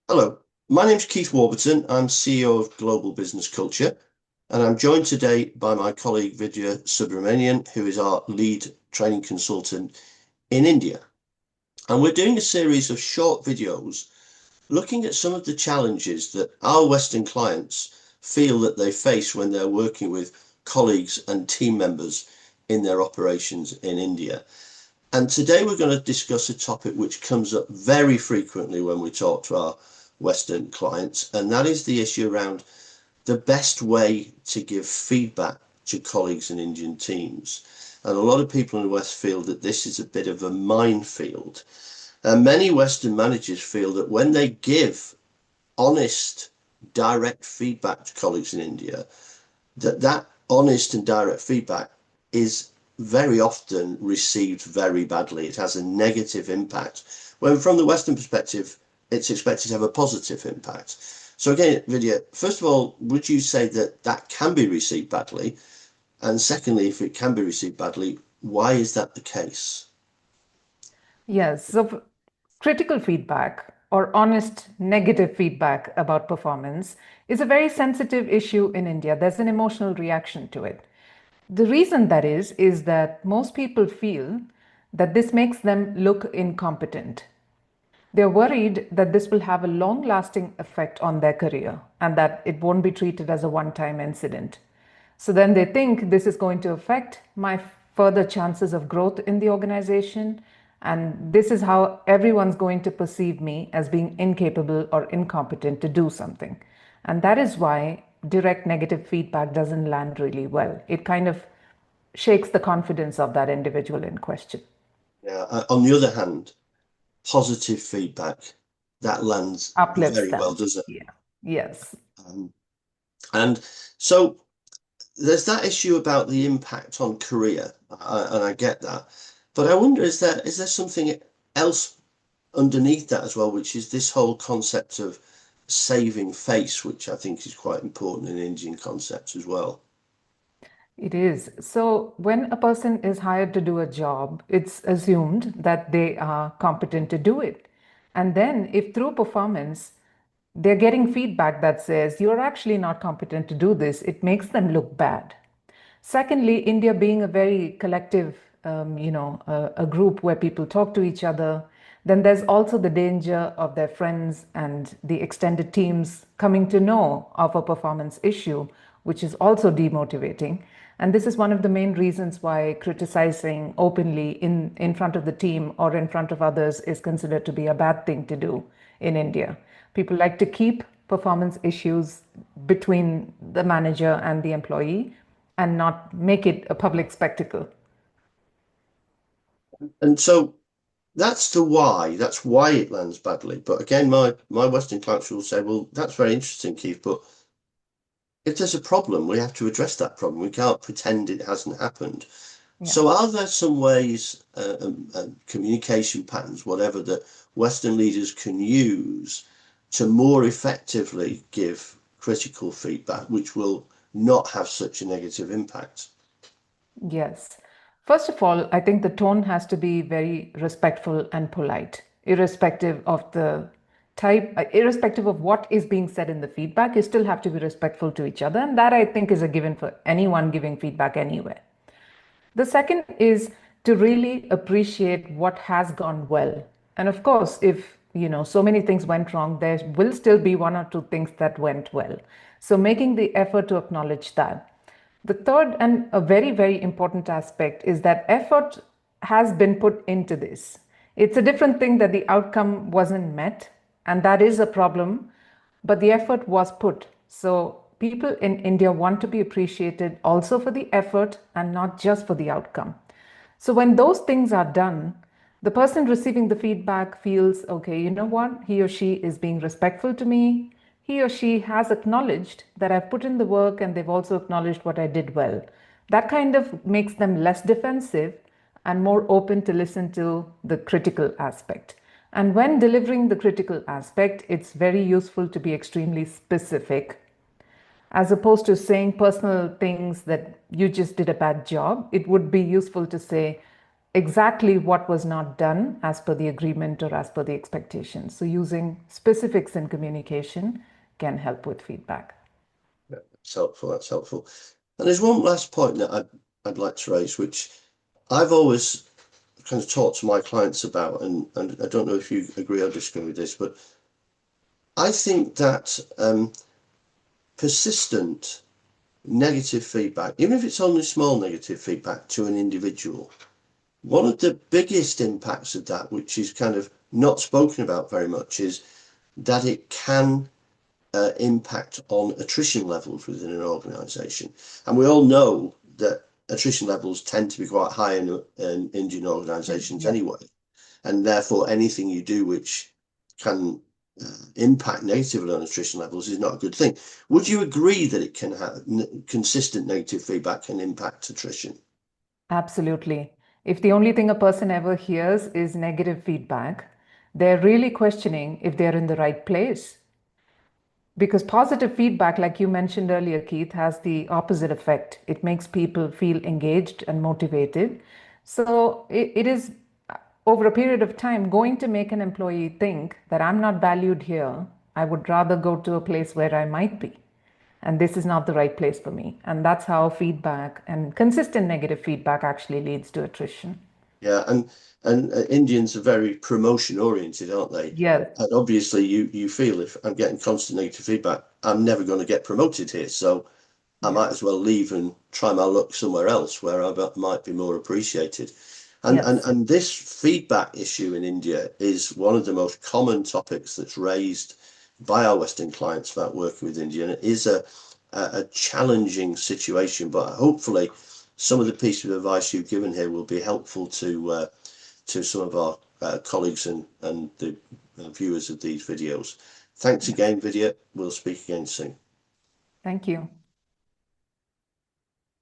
Hello, my name's Keith Warburton. I'm CEO of Global Business Culture, and I'm joined today by my colleague Vidya Subramanian, who is our lead training consultant in India. And we're doing a series of short videos looking at some of the challenges that our Western clients feel that they face when they're working with colleagues and team members in their operations in India. And today we're going to discuss a topic which comes up very frequently when we talk to our Western clients, and that is the issue around the best way to give feedback to colleagues in Indian teams. And a lot of people in the West feel that this is a bit of a minefield. And many Western managers feel that when they give honest, direct feedback to colleagues in India, that honest and direct feedback is very often received very badly. It has a negative impact. When from the Western perspective, it's expected to have a positive impact. So again, Vidya, first of all, would you say that that can be received badly? And secondly, if it can be received badly, why is that the case? Yes, so critical feedback or honest negative feedback about performance is a very sensitive issue in India. There's an emotional reaction to it. The reason that is that most people feel that this makes them look incompetent. They're worried that this will have a long lasting effect on their career and that it won't be treated as a one time incident. So then they think this is going to affect my further chances of growth in the organization. And this is how everyone's going to perceive me as being incapable or incompetent to do something. And that is why direct negative feedback doesn't land really well. It kind of shakes the confidence of that individual in question. Yeah. On the other hand, positive feedback that lands Uplifts very well, them. does it? Yeah. Yes. Um, and so there's that issue about the impact on career, and I get that. But I wonder, is there something else underneath that as well, which is this whole concept of saving face, which I think is quite important in Indian concepts as well. It is. So when a person is hired to do a job, it's assumed that they are competent to do it. And then, if through performance, they're getting feedback that says you're actually not competent to do this, it makes them look bad. Secondly, India being a very collective, a group where people talk to each other, then there's also the danger of their friends and the extended teams coming to know of a performance issue, which is also demotivating. And this is one of the main reasons why criticizing openly in front of the team or in front of others is considered to be a bad thing to do in India. People like to keep performance issues between the manager and the employee and not make it a public spectacle. And so that's why it lands badly. But again, my Western clients will say, well, that's very interesting, Keith, but if there's a problem, we have to address that problem. We can't pretend it hasn't happened. Yeah. So, are there some ways, communication patterns, whatever, that Western leaders can use to more effectively give critical feedback, which will not have such a negative impact? Yes. First of all, I think the tone has to be very respectful and polite, irrespective of the type, irrespective of what is being said in the feedback. You still have to be respectful to each other. And that I think is a given for anyone giving feedback anywhere. The second is to really appreciate what has gone well. And of course, if so many things went wrong, there will still be one or two things that went well. So making the effort to acknowledge that. The third and a very, very important aspect is that effort has been put into this. It's a different thing that the outcome wasn't met, and that is a problem, but the effort was put. So people in India want to be appreciated also for the effort and not just for the outcome. So when those things are done, the person receiving the feedback feels, okay, you know what? He or she is being respectful to me. He or she has acknowledged that I've put in the work and they've also acknowledged what I did well. That kind of makes them less defensive and more open to listen to the critical aspect. And when delivering the critical aspect, it's very useful to be extremely specific as opposed to saying personal things that you just did a bad job. It would be useful to say, exactly what was not done as per the agreement or as per the expectations. So using specifics in communication can help with feedback. That's helpful. That's helpful. And there's one last point that I'd like to raise, which I've always kind of talked to my clients about, and I don't know if you agree or disagree with this, but I think that persistent negative feedback, even if it's only small negative feedback to an individual, one of the biggest impacts of that, which is kind of not spoken about very much, is that it can impact on attrition levels within an organization. And we all know that attrition levels tend to be quite high in Indian organizations anyway. And therefore, anything you do which can impact negatively on attrition levels is not a good thing. Would you agree that it can have consistent negative feedback can impact attrition? Absolutely. If the only thing a person ever hears is negative feedback, they're really questioning if they're in the right place. Because positive feedback, like you mentioned earlier, Keith, has the opposite effect. It makes people feel engaged and motivated. So it is, over a period of time, going to make an employee think that I'm not valued here. I would rather go to a place where I might be. And this is not the right place for me. And that's how feedback and consistent negative feedback actually leads to attrition. Yeah, and Indians are very promotion oriented, aren't they? Yes. And obviously, you feel if I'm getting constant negative feedback, I'm never going to get promoted here. So I Yes. might as well leave and try my luck somewhere else where might be more appreciated. Yes. And this feedback issue in India is one of the most common topics that's raised by our Western clients about working with India. And it is a challenging situation, but hopefully some of the pieces of advice you've given here will be helpful to some of our colleagues and the viewers of these videos. Thanks Yes. again, Vidya. We'll speak again soon. Thank you.